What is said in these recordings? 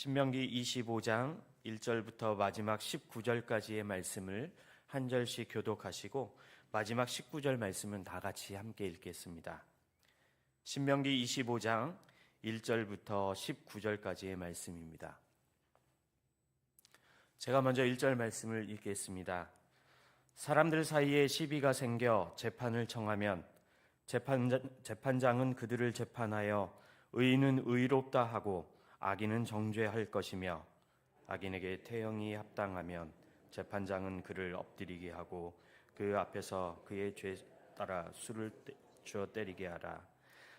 신명기 25장 1절부터 마지막 19절까지의 말씀을 한 절씩 교독하시고 마지막 19절 말씀은 다 같이 함께 읽겠습니다. 신명기 25장 1절부터 19절까지의 말씀입니다. 제가 먼저 1절 말씀을 읽겠습니다. 사람들 사이에 시비가 생겨 재판을 청하면 재판장은 그들을 재판하여 의인은 의롭다 하고 악인은 정죄할 것이며, 악인에게 태형이 합당하면 재판장은 그를 엎드리게 하고 그 앞에서 그의 죄 따라 수를 주어 때리게 하라.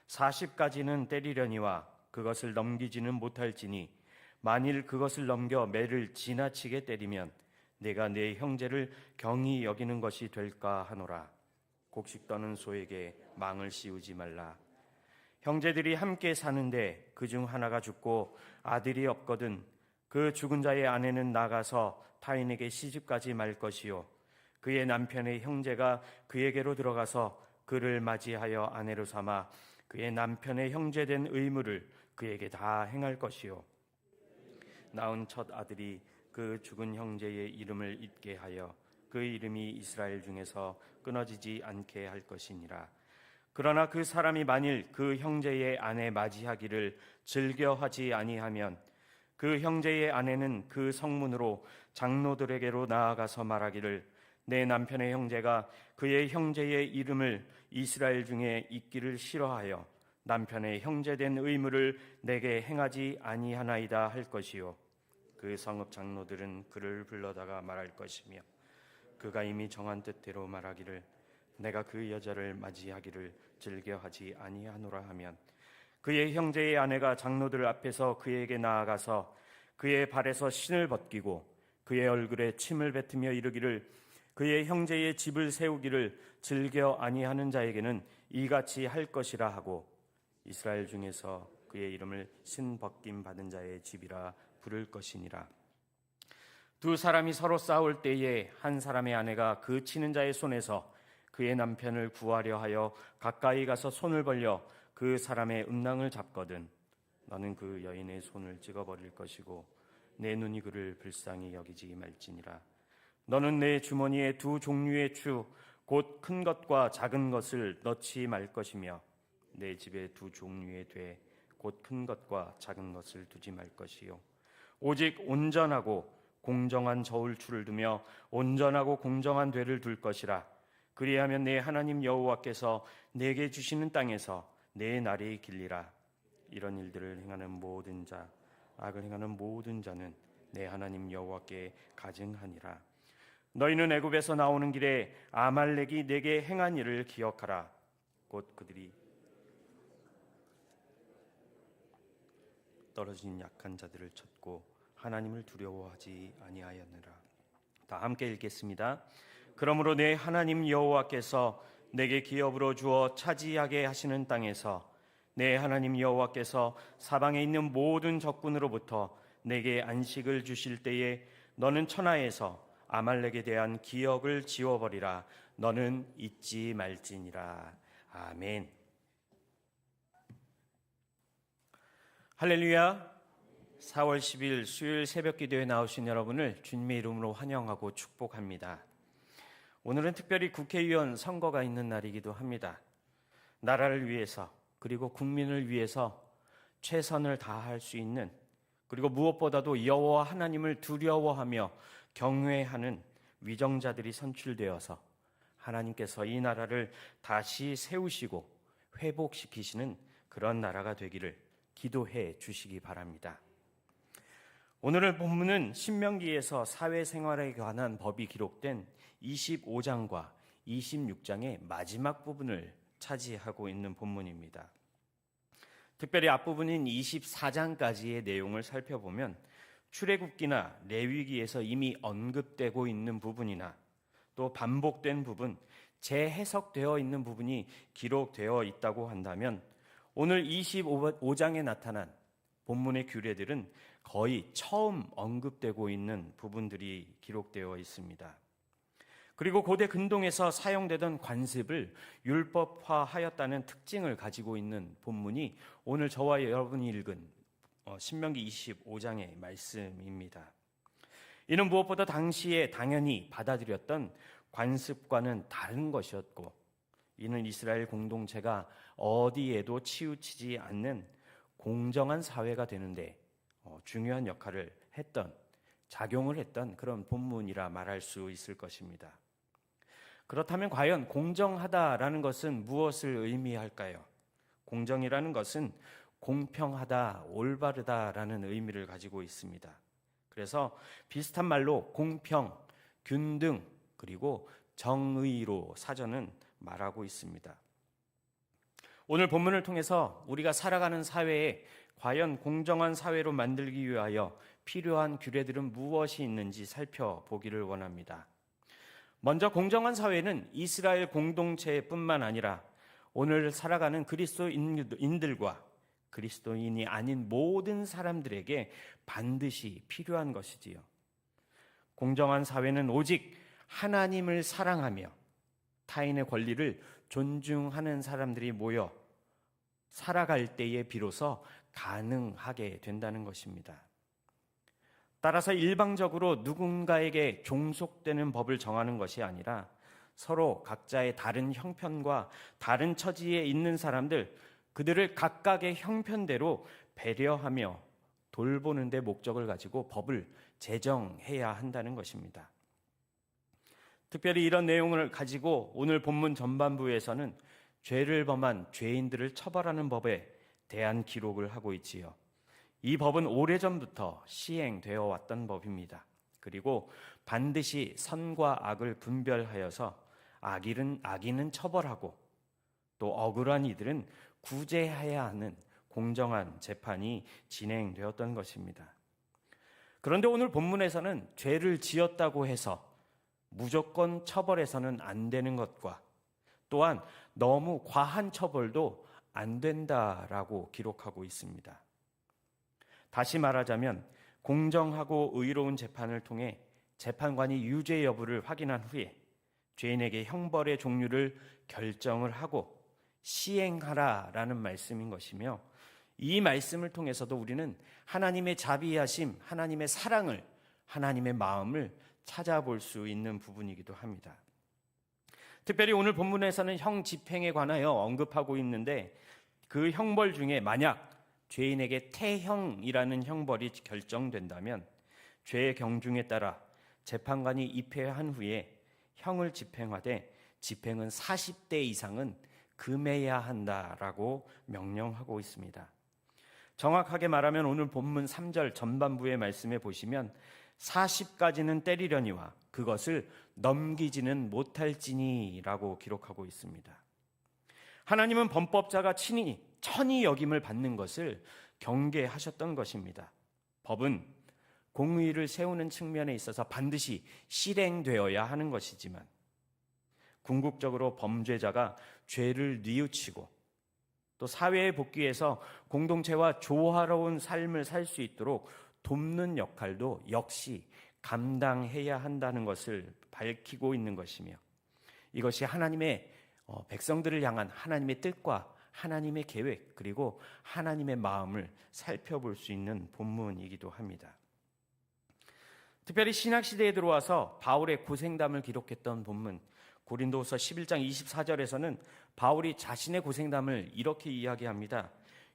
40가지는 때리려니와 그것을 넘기지는 못할지니, 만일 그것을 넘겨 매를 지나치게 때리면 내가 내 형제를 경히 여기는 것이 될까 하노라. 곡식 떠는 소에게 망을 씌우지 말라. 형제들이 함께 사는데 그중 하나가 죽고 아들이 없거든 그 죽은 자의 아내는 나가서 타인에게 시집가지 말 것이요, 그의 남편의 형제가 그에게로 들어가서 그를 맞이하여 아내로 삼아 그의 남편의 형제된 의무를 그에게 다 행할 것이요, 낳은 첫 아들이 그 죽은 형제의 이름을 잊게 하여 그 이름이 이스라엘 중에서 끊어지지 않게 할 것이니라. 그러나 그 사람이 만일 그 형제의 아내 맞이하기를 즐겨하지 아니하면 그 형제의 아내는 그 성문으로 장로들에게로 나아가서 말하기를, 내 남편의 형제가 그의 형제의 이름을 이스라엘 중에 잊기를 싫어하여 남편의 형제된 의무를 내게 행하지 아니하나이다 할 것이요, 그 성읍 장로들은 그를 불러다가 말할 것이며, 그가 이미 정한 뜻대로 말하기를, 내가 그 여자를 맞이하기를 즐겨하지 아니하노라 하면 그의 형제의 아내가 장로들 앞에서 그에게 나아가서 그의 발에서 신을 벗기고 그의 얼굴에 침을 뱉으며 이르기를, 그의 형제의 집을 세우기를 즐겨 아니하는 자에게는 이같이 할 것이라 하고 이스라엘 중에서 그의 이름을 신 벗김 받은 자의 집이라 부를 것이니라. 두 사람이 서로 싸울 때에 한 사람의 아내가 그 치는 자의 손에서 그의 남편을 구하려 하여 가까이 가서 손을 벌려 그 사람의 음낭을 잡거든 너는 그 여인의 손을 찍어버릴 것이고 내 눈이 그를 불쌍히 여기지 말지니라. 너는 내 주머니에 두 종류의 추 곧 큰 것과 작은 것을 넣지 말 것이며 내 집에 두 종류의 돼 곧 큰 것과 작은 것을 두지 말 것이요, 오직 온전하고 공정한 저울추를 두며 온전하고 공정한 되를 둘 것이라. 그리하면 내 하나님 여호와께서 내게 주시는 땅에서 내 날이 길리라. 이런 일들을 행하는 모든 자, 악을 행하는 모든 자는 내 하나님 여호와께 가증하니라. 너희는 애굽에서 나오는 길에 아말렉이 내게 행한 일을 기억하라. 곧 그들이 떨어진 약한 자들을 쳤고 하나님을 두려워하지 아니하였느라. 다 함께 읽겠습니다. 그러므로 내 하나님 여호와께서 내게 기업으로 주어 차지하게 하시는 땅에서 내 하나님 여호와께서 사방에 있는 모든 적군으로부터 내게 안식을 주실 때에 너는 천하에서 아말렉에 대한 기억을 지워버리라. 너는 잊지 말지니라. 아멘. 할렐루야. 4월 10일 수요일 새벽 기도에 나오신 여러분을 주님의 이름으로 환영하고 축복합니다. 오늘은 특별히 국회의원 선거가 있는 날이기도 합니다. 나라를 위해서 그리고 국민을 위해서 최선을 다할 수 있는, 그리고 무엇보다도 여호와 하나님을 두려워하며 경외하는 위정자들이 선출되어서 하나님께서 이 나라를 다시 세우시고 회복시키시는 그런 나라가 되기를 기도해 주시기 바랍니다. 오늘 본문은 신명기에서 사회생활에 관한 법이 기록된 25장과 26장의 마지막 부분을 차지하고 있는 본문입니다. 특별히 앞부분인 24장까지의 내용을 살펴보면 출애굽기나 레위기에서 이미 언급되고 있는 부분이나 또 반복된 부분, 재해석되어 있는 부분이 기록되어 있다고 한다면 오늘 25장에 나타난 본문의 규례들은 거의 처음 언급되고 있는 부분들이 기록되어 있습니다. 그리고 고대 근동에서 사용되던 관습을 율법화하였다는 특징을 가지고 있는 본문이 오늘 저와 여러분이 읽은 신명기 25장의 말씀입니다. 이는 무엇보다 당시에 당연히 받아들였던 관습과는 다른 것이었고, 이는 이스라엘 공동체가 어디에도 치우치지 않는 공정한 사회가 되는데 중요한 역할을 작용을 했던 그런 본문이라 말할 수 있을 것입니다. 그렇다면 과연 공정하다라는 것은 무엇을 의미할까요? 공정이라는 것은 공평하다, 올바르다라는 의미를 가지고 있습니다. 그래서 비슷한 말로 공평, 균등, 그리고 정의로 사전은 말하고 있습니다. 오늘 본문을 통해서 우리가 살아가는 사회에 과연 공정한 사회로 만들기 위하여 필요한 규례들은 무엇이 있는지 살펴보기를 원합니다. 먼저 공정한 사회는 이스라엘 공동체뿐만 아니라 오늘 살아가는 그리스도인들과 그리스도인이 아닌 모든 사람들에게 반드시 필요한 것이지요. 공정한 사회는 오직 하나님을 사랑하며 타인의 권리를 존중하는 사람들이 모여 살아갈 때에 비로소 가능하게 된다는 것입니다. 따라서 일방적으로 누군가에게 종속되는 법을 정하는 것이 아니라 서로 각자의 다른 형편과 다른 처지에 있는 사람들, 그들을 각각의 형편대로 배려하며 돌보는 데 목적을 가지고 법을 제정해야 한다는 것입니다. 특별히 이런 내용을 가지고 오늘 본문 전반부에서는 죄를 범한 죄인들을 처벌하는 법에 대한 기록을 하고 있지요. 이 법은 오래전부터 시행되어 왔던 법입니다. 그리고 반드시 선과 악을 분별하여서 악인은 처벌하고 또 억울한 이들은 구제해야 하는 공정한 재판이 진행되었던 것입니다. 그런데 오늘 본문에서는 죄를 지었다고 해서 무조건 처벌해서는 안 되는 것과 또한 너무 과한 처벌도 안 된다라고 기록하고 있습니다. 다시 말하자면 공정하고 의로운 재판을 통해 재판관이 유죄 여부를 확인한 후에 죄인에게 형벌의 종류를 결정을 하고 시행하라라는 말씀인 것이며, 이 말씀을 통해서도 우리는 하나님의 자비하심, 하나님의 사랑을, 하나님의 마음을 찾아볼 수 있는 부분이기도 합니다. 특별히 오늘 본문에서는 형 집행에 관하여 언급하고 있는데, 그 형벌 중에 만약 죄인에게 태형이라는 형벌이 결정된다면 죄의 경중에 따라 재판관이 입회한 후에 형을 집행하되 집행은 40대 이상은 금해야 한다라고 명령하고 있습니다. 정확하게 말하면 오늘 본문 3절 전반부의 말씀에 보시면 40까지는 때리려니와 그것을 넘기지는 못할지니라고 기록하고 있습니다. 하나님은 범법자가 천히 여김을 받는 것을 경계하셨던 것입니다. 법은 공의를 세우는 측면에 있어서 반드시 실행되어야 하는 것이지만 궁극적으로 범죄자가 죄를 뉘우치고 또 사회에 복귀해서 공동체와 조화로운 삶을 살 수 있도록 돕는 역할도 역시 감당해야 한다는 것을 밝히고 있는 것이며, 이것이 하나님의 백성들을 향한 하나님의 뜻과 하나님의 계획, 그리고 하나님의 마음을 살펴볼 수 있는 본문이기도 합니다. 특별히 신약시대에 들어와서 바울의 고생담을 기록했던 본문 고린도후서 11장 24절에서는 바울이 자신의 고생담을 이렇게 이야기합니다.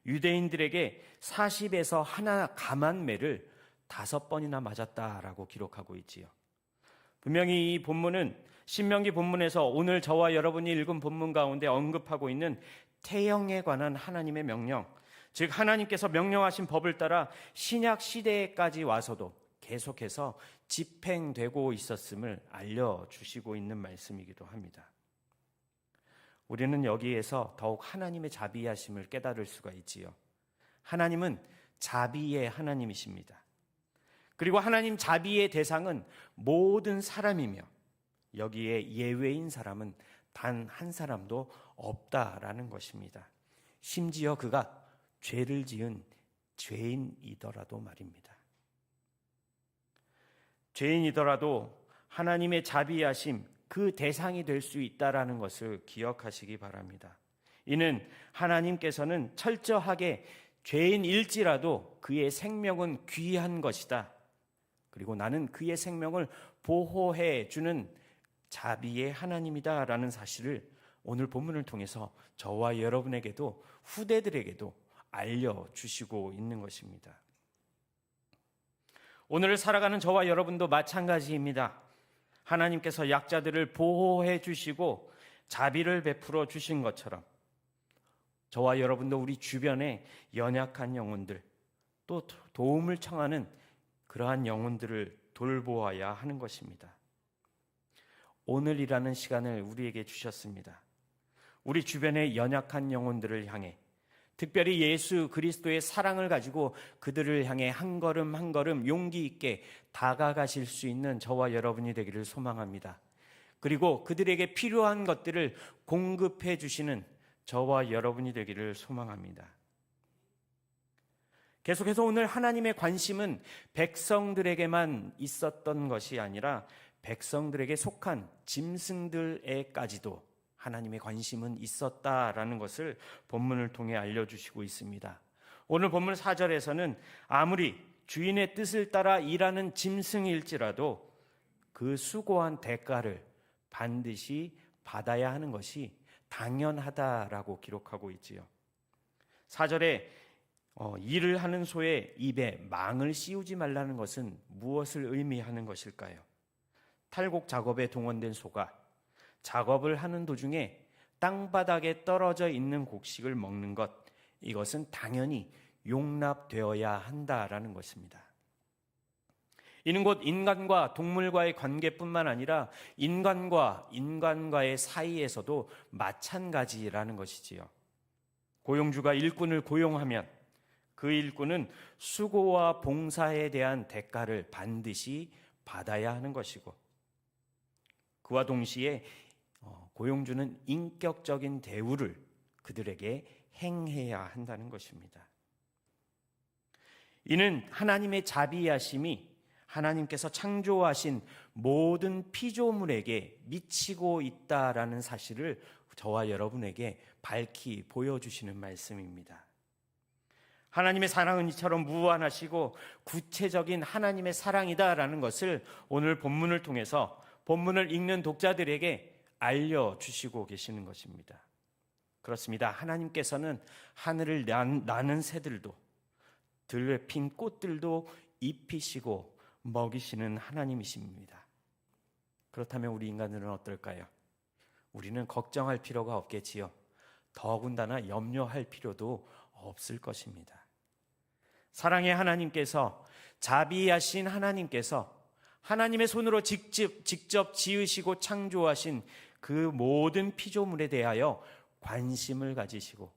유대인들에게 40에서 하나 감한 매를 5번이나 맞았다라고 기록하고 있지요. 분명히 이 본문은 신명기 본문에서 오늘 저와 여러분이 읽은 본문 가운데 언급하고 있는 태형에 관한 하나님의 명령, 즉 하나님께서 명령하신 법을 따라 신약 시대까지 와서도 계속해서 집행되고 있었음을 알려주시고 있는 말씀이기도 합니다. 우리는 여기에서 더욱 하나님의 자비하심을 깨달을 수가 있지요. 하나님은 자비의 하나님이십니다. 그리고 하나님 자비의 대상은 모든 사람이며 여기에 예외인 사람은 단 한 사람도 없다라는 것입니다. 심지어 그가 죄를 지은 죄인이더라도 말입니다. 죄인이더라도 하나님의 자비하심, 그 대상이 될 수 있다라는 것을 기억하시기 바랍니다. 이는 하나님께서는 철저하게 죄인일지라도 그의 생명은 귀한 것이다. 그리고 나는 그의 생명을 보호해 주는 자비의 하나님이다라는 사실을 오늘 본문을 통해서 저와 여러분에게도 후대들에게도 알려주시고 있는 것입니다. 오늘 살아가는 저와 여러분도 마찬가지입니다. 하나님께서 약자들을 보호해 주시고 자비를 베풀어 주신 것처럼 저와 여러분도 우리 주변에 연약한 영혼들, 또 도움을 청하는 그러한 영혼들을 돌보아야 하는 것입니다. 오늘이라는 시간을 우리에게 주셨습니다. 우리 주변의 연약한 영혼들을 향해, 특별히 예수 그리스도의 사랑을 가지고 그들을 향해 한 걸음 한 걸음 용기 있게 다가가실 수 있는 저와 여러분이 되기를 소망합니다. 그리고 그들에게 필요한 것들을 공급해 주시는 저와 여러분이 되기를 소망합니다. 계속해서 오늘 하나님의 관심은 백성들에게만 있었던 것이 아니라 백성들에게 속한 짐승들에까지도 하나님의 관심은 있었다라는 것을 본문을 통해 알려주시고 있습니다. 오늘 본문 4절에서는 아무리 주인의 뜻을 따라 일하는 짐승일지라도 그 수고한 대가를 반드시 받아야 하는 것이 당연하다라고 기록하고 있지요. 4절에 일을 하는 소의 입에 망을 씌우지 말라는 것은 무엇을 의미하는 것일까요? 탈곡 작업에 동원된 소가 작업을 하는 도중에 땅바닥에 떨어져 있는 곡식을 먹는 것, 이것은 당연히 용납되어야 한다라는 것입니다. 이는 곧 인간과 동물과의 관계뿐만 아니라 인간과 인간과의 사이에서도 마찬가지라는 것이지요. 고용주가 일꾼을 고용하면 그 일꾼은 수고와 봉사에 대한 대가를 반드시 받아야 하는 것이고, 그와 동시에 고용주는 인격적인 대우를 그들에게 행해야 한다는 것입니다. 이는 하나님의 자비하심이 하나님께서 창조하신 모든 피조물에게 미치고 있다라는 사실을 저와 여러분에게 밝히 보여주시는 말씀입니다. 하나님의 사랑은 이처럼 무한하시고 구체적인 하나님의 사랑이다라는 것을 오늘 본문을 통해서 본문을 읽는 독자들에게 알려주시고 계시는 것입니다. 그렇습니다. 하나님께서는 하늘을 나는 새들도 들에 핀 꽃들도 입히시고 먹이시는 하나님이십니다. 그렇다면 우리 인간들은 어떨까요? 우리는 걱정할 필요가 없겠지요. 더군다나 염려할 필요도 없을 것입니다. 사랑의 하나님께서, 자비하신 하나님께서 하나님의 손으로 직접 지으시고 창조하신 그 모든 피조물에 대하여 관심을 가지시고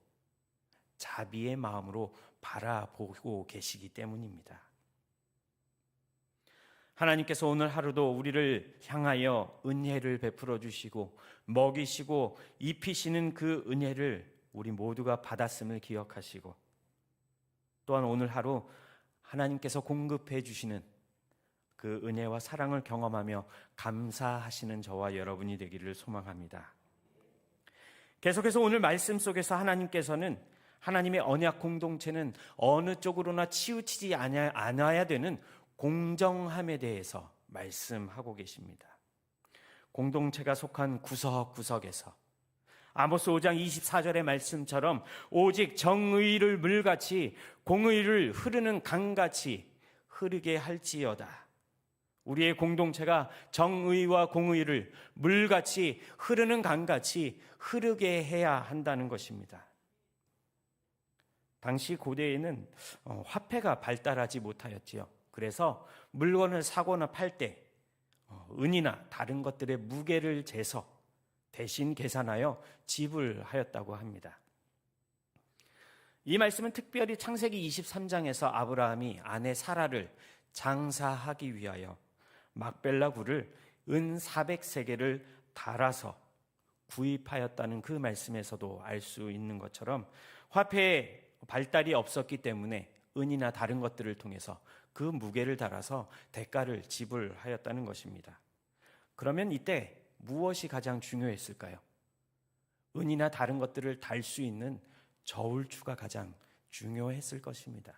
자비의 마음으로 바라보고 계시기 때문입니다. 하나님께서 오늘 하루도 우리를 향하여 은혜를 베풀어 주시고 먹이시고 입히시는 그 은혜를 우리 모두가 받았음을 기억하시고, 또한 오늘 하루 하나님께서 공급해 주시는 그 은혜와 사랑을 경험하며 감사하시는 저와 여러분이 되기를 소망합니다. 계속해서 오늘 말씀 속에서 하나님께서는 하나님의 언약 공동체는 어느 쪽으로나 치우치지 않아야 되는 공정함에 대해서 말씀하고 계십니다. 공동체가 속한 구석구석에서 아모스 5장 24절의 말씀처럼 오직 정의를 물같이 공의를 흐르는 강같이 흐르게 할지어다. 우리의 공동체가 정의와 공의를 물같이 흐르는 강같이 흐르게 해야 한다는 것입니다. 당시 고대에는 화폐가 발달하지 못하였지요. 그래서 물건을 사거나 팔 때 은이나 다른 것들의 무게를 재서 대신 계산하여 지불하였다고 합니다. 이 말씀은 특별히 창세기 23장에서 아브라함이 아내 사라를 장사하기 위하여 막벨라 굴을 은 400세겔을 달아서 구입하였다는 그 말씀에서도 알 수 있는 것처럼 화폐의 발달이 없었기 때문에 은이나 다른 것들을 통해서 그 무게를 달아서 대가를 지불하였다는 것입니다. 그러면 이때 무엇이 가장 중요했을까요? 은이나 다른 것들을 달 수 있는 저울추가 가장 중요했을 것입니다.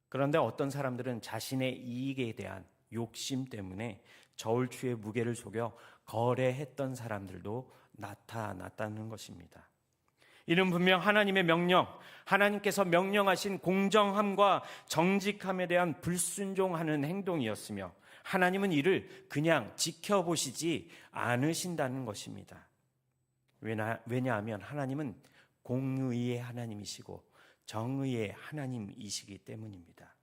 그런데 어떤 사람들은 자신의 이익에 대한 욕심 때문에 저울추의 무게를 속여 거래했던 사람들도 나타났다는 것입니다. 이는 분명 하나님의 명령, 하나님께서 명령하신 공정함과 정직함에 대한 불순종하는 행동이었으며 하나님은 이를 그냥 지켜보시지 않으신다는 것입니다. 왜냐하면 하나님은 공의의 하나님이시고 정의의 하나님이시기 때문입니다.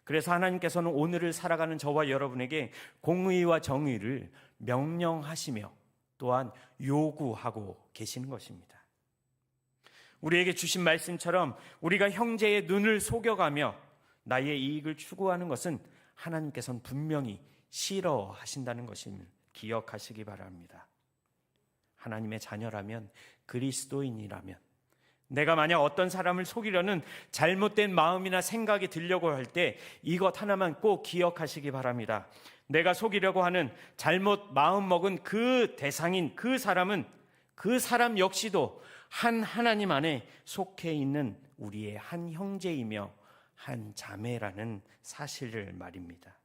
그래서 하나님께서는 오늘을 살아가는 저와 여러분에게 공의와 정의를 명령하시며 또한 요구하고 계시는 것입니다. 우리에게 주신 말씀처럼 우리가 형제의 눈을 속여가며 나의 이익을 추구하는 것은 하나님께서는 분명히 싫어하신다는 것을 기억하시기 바랍니다. 하나님의 자녀라면, 그리스도인이라면 내가 만약 어떤 사람을 속이려는 잘못된 마음이나 생각이 들려고 할 때 이것 하나만 꼭 기억하시기 바랍니다. 내가 속이려고 하는 잘못 마음 먹은 그 대상인 그 사람은 그 사람 역시도 한 하나님 안에 속해 있는 우리의 한 형제이며 한 자매라는 사실을 말입니다.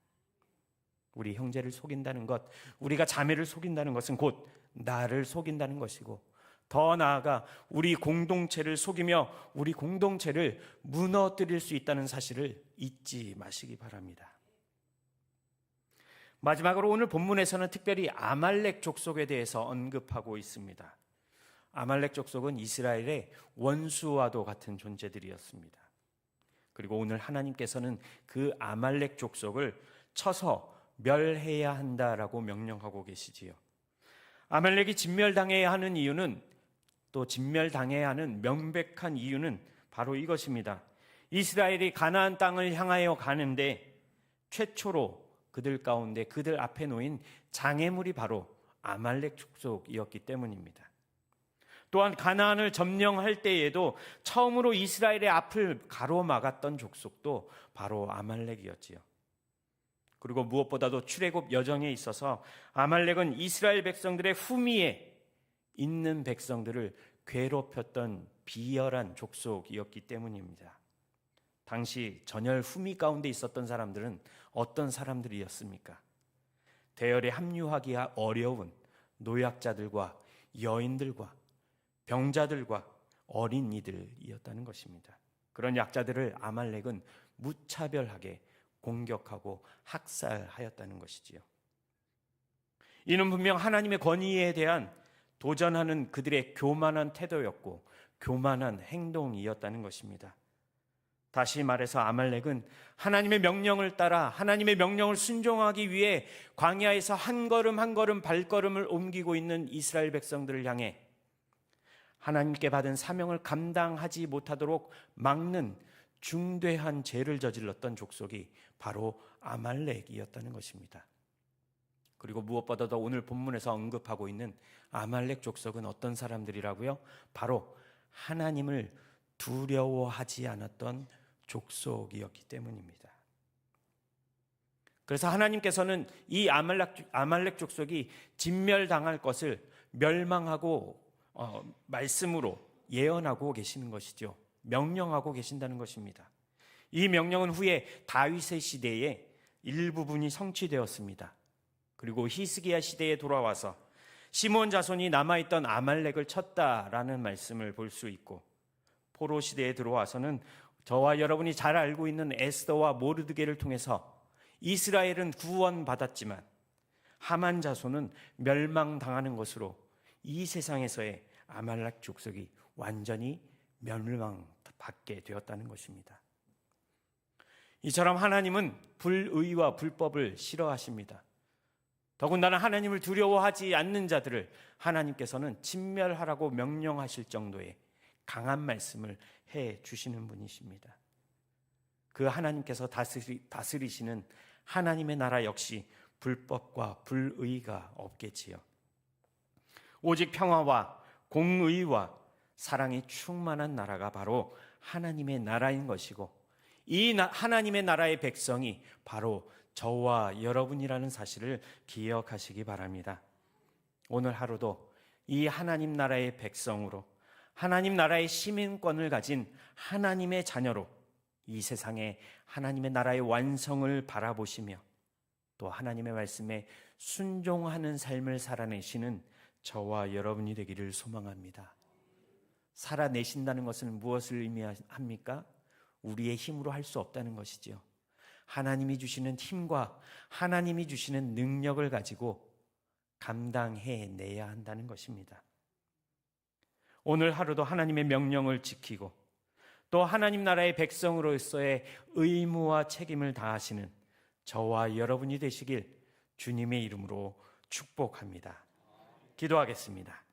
우리 형제를 속인다는 것, 우리가 자매를 속인다는 것은 곧 나를 속인다는 것이고 더 나아가 우리 공동체를 속이며 우리 공동체를 무너뜨릴 수 있다는 사실을 잊지 마시기 바랍니다. 마지막으로 오늘 본문에서는 특별히 아말렉 족속에 대해서 언급하고 있습니다. 아말렉 족속은 이스라엘의 원수와도 같은 존재들이었습니다. 그리고 오늘 하나님께서는 그 아말렉 족속을 쳐서 멸해야 한다라고 명령하고 계시지요. 아말렉이 진멸당해야 하는 이유는 또 진멸당해야 하는 명백한 이유는 바로 이것입니다. 이스라엘이 가나안 땅을 향하여 가는데 최초로 그들 가운데 그들 앞에 놓인 장애물이 바로 아말렉 족속이었기 때문입니다. 또한 가나안을 점령할 때에도 처음으로 이스라엘의 앞을 가로막았던 족속도 바로 아말렉이었지요. 그리고 무엇보다도 출애굽 여정에 있어서 아말렉은 이스라엘 백성들의 후미에 있는 백성들을 괴롭혔던 비열한 족속이었기 때문입니다. 당시 전열 후미 가운데 있었던 사람들은 어떤 사람들이었습니까? 대열에 합류하기 어려운 노약자들과 여인들과 병자들과 어린이들이었다는 것입니다. 그런 약자들을 아말렉은 무차별하게 공격하고 학살하였다는 것이지요. 이는 분명 하나님의 권위에 대한 도전하는 그들의 교만한 태도였고 교만한 행동이었다는 것입니다. 다시 말해서 아말렉은 하나님의 명령을 따라 하나님의 명령을 순종하기 위해 광야에서 한 걸음 한 걸음 발걸음을 옮기고 있는 이스라엘 백성들을 향해 하나님께 받은 사명을 감당하지 못하도록 막는 중대한 죄를 저질렀던 족속이 바로 아말렉이었다는 것입니다. 그리고 무엇보다도 오늘 본문에서 언급하고 있는 아말렉 족속은 어떤 사람들이라고요? 바로 하나님을 두려워하지 않았던 족속이었기 때문입니다. 그래서 하나님께서는 이 아말렉 족속이 진멸당할 것을 멸망하고 말씀으로 예언하고 계시는 것이죠. 명령하고 계신다는 것입니다. 이 명령은 후에 다윗의 시대에 일부분이 성취되었습니다. 그리고 히스기야 시대에 돌아와서 시므온 자손이 남아있던 아말렉을 쳤다라는 말씀을 볼 수 있고 포로 시대에 들어와서는 저와 여러분이 잘 알고 있는 에스더와 모르드게를 통해서 이스라엘은 구원받았지만 하만 자손은 멸망당하는 것으로 이 세상에서의 아말렉 족속이 완전히 멸망받게 되었다는 것입니다. 이처럼 하나님은 불의와 불법을 싫어하십니다. 더군다나 하나님을 두려워하지 않는 자들을 하나님께서는 진멸하라고 명령하실 정도의 강한 말씀을 해 주시는 분이십니다. 그 하나님께서 다스리시는 하나님의 나라 역시 불법과 불의가 없겠지요. 오직 평화와 공의와 사랑이 충만한 나라가 바로 하나님의 나라인 것이고 이 하나님의 나라의 백성이 바로 저와 여러분이라는 사실을 기억하시기 바랍니다. 오늘 하루도 이 하나님 나라의 백성으로 하나님 나라의 시민권을 가진 하나님의 자녀로 이 세상에 하나님의 나라의 완성을 바라보시며 또 하나님의 말씀에 순종하는 삶을 살아내시는 저와 여러분이 되기를 소망합니다. 살아내신다는 것은 무엇을 의미합니까? 우리의 힘으로 할 수 없다는 것이지요. 하나님이 주시는 힘과 하나님이 주시는 능력을 가지고 감당해내야 한다는 것입니다. 오늘 하루도 하나님의 명령을 지키고 또 하나님 나라의 백성으로서의 의무와 책임을 다하시는 저와 여러분이 되시길 주님의 이름으로 축복합니다. 기도하겠습니다.